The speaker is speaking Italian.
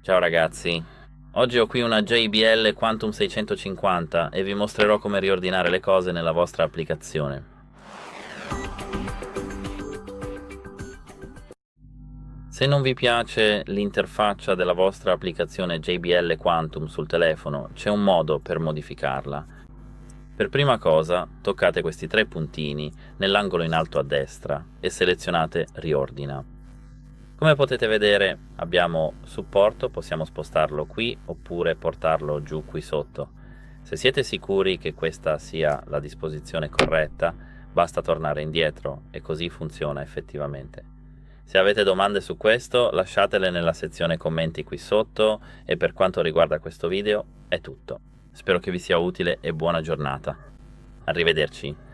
Ciao ragazzi, oggi ho qui una JBL Quantum 650 e vi mostrerò come riordinare le cose nella vostra applicazione. Se non vi piace l'interfaccia della vostra applicazione JBL Quantum sul telefono, c'è un modo per modificarla. Per prima cosa, toccate questi tre puntini nell'angolo in alto a destra e selezionate Riordina. Come potete vedere abbiamo supporto, possiamo spostarlo qui oppure portarlo giù qui sotto. Se siete sicuri che questa sia la disposizione corretta, basta tornare indietro e così funziona effettivamente. Se avete domande su questo, lasciatele nella sezione commenti qui sotto e per quanto riguarda questo video è tutto. Spero che vi sia utile e buona giornata. Arrivederci.